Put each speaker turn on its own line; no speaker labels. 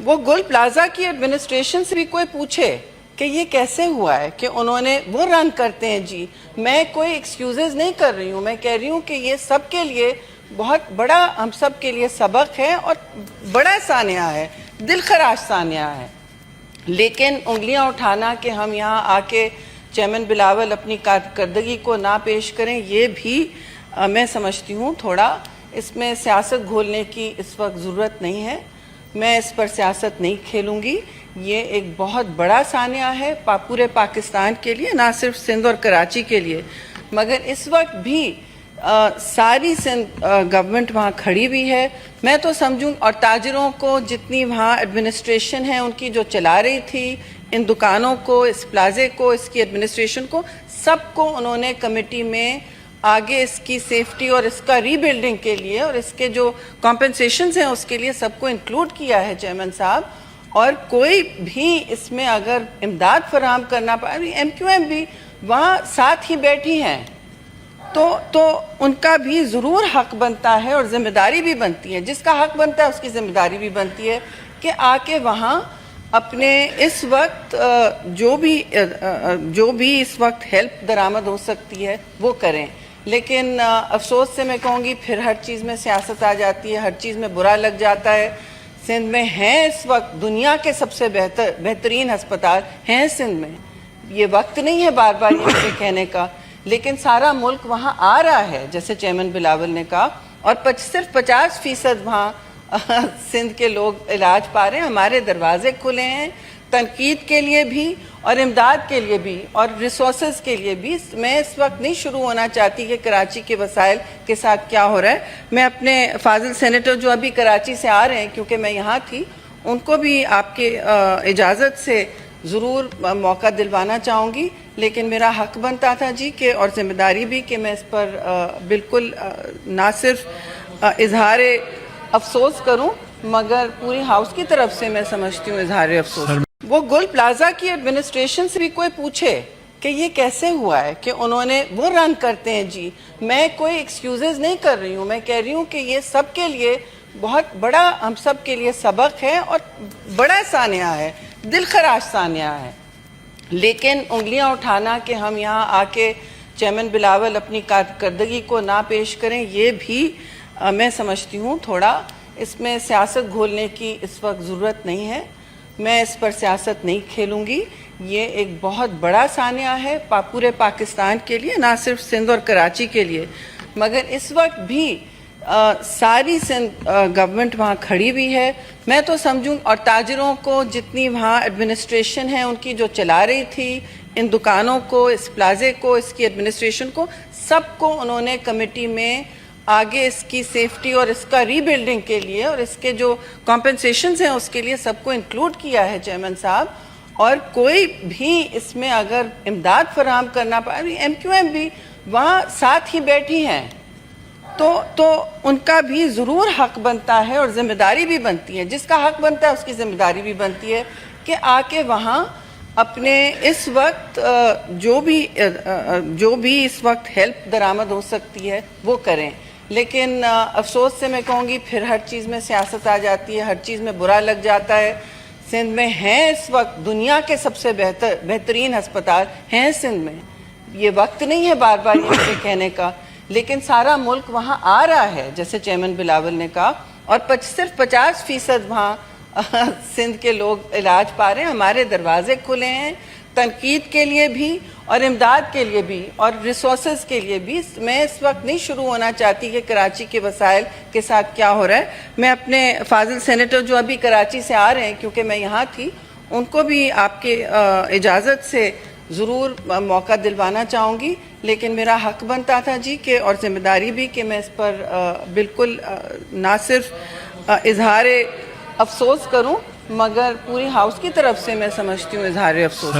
وہ گل پلازا کی ایڈمنسٹریشن سے بھی کوئی پوچھے کہ یہ کیسے ہوا ہے کہ انہوں نے وہ رن کرتے ہیں جی. میں کوئی ایکسکیوزز نہیں کر رہی ہوں, میں کہہ رہی ہوں کہ یہ سب کے لیے بہت بڑا, ہم سب کے لیے سبق ہے اور بڑا سانحہ ہے, دل خراش سانحہ ہے. لیکن انگلیاں اٹھانا کہ ہم یہاں آ کے چیئرمین بلاول اپنی کارکردگی کو نہ پیش کریں, یہ بھی میں سمجھتی ہوں تھوڑا اس میں سیاست گھولنے کی اس وقت ضرورت نہیں ہے. میں اس پر سیاست نہیں کھیلوں گی. یہ ایک بہت بڑا سانحہ ہے پورے پاکستان کے لیے, نہ صرف سندھ اور کراچی کے لیے, مگر اس وقت بھی ساری سندھ گورنمنٹ وہاں کھڑی بھی ہے. میں تو سمجھوں, اور تاجروں کو جتنی وہاں ایڈمنسٹریشن ہے ان کی جو چلا رہی تھی, ان دکانوں کو, اس پلازے کو, اس کی ایڈمنسٹریشن کو, سب کو انہوں نے کمیٹی میں آگے اس کی سیفٹی اور اس کا ری بلڈنگ کے لیے اور اس کے جو کمپنسیشنز ہیں اس کے لیے سب کو انکلوڈ کیا ہے چیئرمین صاحب. اور کوئی بھی اس میں اگر امداد فراہم کرنا پائے, ایم کیو ایم بھی وہاں ساتھ ہی بیٹھی ہیں, تو ان کا بھی ضرور حق بنتا ہے اور ذمہ داری بھی بنتی ہے. جس کا حق بنتا ہے اس کی ذمہ داری بھی بنتی ہے کہ آ کے وہاں اپنے اس وقت جو بھی اس وقت ہیلپ درآمد ہو سکتی ہے وہ کریں. لیکن افسوس سے میں کہوں گی پھر ہر چیز میں سیاست آ جاتی ہے, ہر چیز میں برا لگ جاتا ہے. سندھ میں ہیں اس وقت دنیا کے سب سے بہترین ہسپتال ہیں سندھ میں. یہ وقت نہیں ہے بار بار یہ کہنے کا, لیکن سارا ملک وہاں آ رہا ہے جیسے چیئرمین بلاول نے کہا, اور صرف 50% وہاں سندھ کے لوگ علاج پا رہے ہیں. ہمارے دروازے کھلے ہیں تنقید کے لیے بھی اور امداد کے لیے بھی اور ریسورسز کے لیے بھی. میں اس وقت نہیں شروع ہونا چاہتی کہ کراچی کے وسائل کے ساتھ کیا ہو رہا ہے. میں اپنے فاضل سینیٹر جو ابھی کراچی سے آ رہے ہیں, کیونکہ میں یہاں تھی, ان کو بھی آپ کے اجازت سے ضرور موقع دلوانا چاہوں گی. لیکن میرا حق بنتا تھا جی کہ, اور ذمہ داری بھی, کہ میں اس پر بالکل نہ صرف اظہار افسوس کروں مگر پوری ہاؤس کی طرف سے میں سمجھتی ہوں اظہار افسوس. وہ گل پلازا کی ایڈمنسٹریشن سے بھی کوئی پوچھے کہ یہ کیسے ہوا ہے کہ انہوں نے وہ رن کرتے ہیں جی. میں کوئی ایکسکیوزز نہیں کر رہی ہوں, میں کہہ رہی ہوں کہ یہ سب کے لیے بہت بڑا, ہم سب کے لیے سبق ہے اور بڑا سانحہ ہے, دل خراش سانحہ ہے. لیکن انگلیاں اٹھانا کہ ہم یہاں آ کے چیئرمین بلاول اپنی کارکردگی کو نہ پیش کریں, یہ بھی میں سمجھتی ہوں تھوڑا اس میں سیاست گھولنے کی اس وقت ضرورت نہیں ہے. میں اس پر سیاست نہیں کھیلوں گی. یہ ایک بہت بڑا سانحہ ہے پورے پاکستان کے لیے, نہ صرف سندھ اور کراچی کے لیے, مگر اس وقت بھی ساری سندھ گورنمنٹ وہاں کھڑی بھی ہے. میں تو سمجھوں, اور تاجروں کو جتنی وہاں ایڈمنسٹریشن ہے ان کی جو چلا رہی تھی, ان دکانوں کو, اس پلازے کو, اس کی ایڈمنسٹریشن کو, سب کو انہوں نے کمیٹی میں آگے اس کی سیفٹی اور اس کا ری بلڈنگ کے لیے اور اس کے جو کمپنسیشنز ہیں اس کے لیے سب کو انکلوڈ کیا ہے چیئرمین صاحب. اور کوئی بھی اس میں اگر امداد فراہم کرنا پائے, ایم کیو ایم بھی وہاں ساتھ ہی بیٹھی ہیں, تو ان کا بھی ضرور حق بنتا ہے اور ذمہ داری بھی بنتی ہے. جس کا حق بنتا ہے اس کی ذمہ داری بھی بنتی ہے کہ آ کے وہاں اپنے اس وقت جو بھی اس وقت ہیلپ درآمد ہو سکتی ہے وہ کریں. لیکن افسوس سے میں کہوں گی پھر ہر چیز میں سیاست آ جاتی ہے, ہر چیز میں برا لگ جاتا ہے. سندھ میں ہیں اس وقت دنیا کے سب سے بہترین ہسپتال ہیں سندھ میں. یہ وقت نہیں ہے بار بار یہ کہنے کا, لیکن سارا ملک وہاں آ رہا ہے جیسے چیئرمین بلاول نے کہا, اور صرف 50% وہاں سندھ کے لوگ علاج پا رہے ہیں. ہمارے دروازے کھلے ہیں تنقید کے لیے بھی اور امداد کے لیے بھی اور ریسورسز کے لیے بھی. میں اس وقت نہیں شروع ہونا چاہتی کہ کراچی کے وسائل کے ساتھ کیا ہو رہا ہے. میں اپنے فاضل سینیٹر جو ابھی کراچی سے آ رہے ہیں, کیونکہ میں یہاں تھی, ان کو بھی آپ کے اجازت سے ضرور موقع دلوانا چاہوں گی. لیکن میرا حق بنتا تھا جی کہ, اور ذمہ داری بھی, کہ میں اس پر بالکل نہ صرف اظہار افسوس کروں مگر پوری ہاؤس کی طرف سے میں سمجھتی ہوں اظہار افسوس.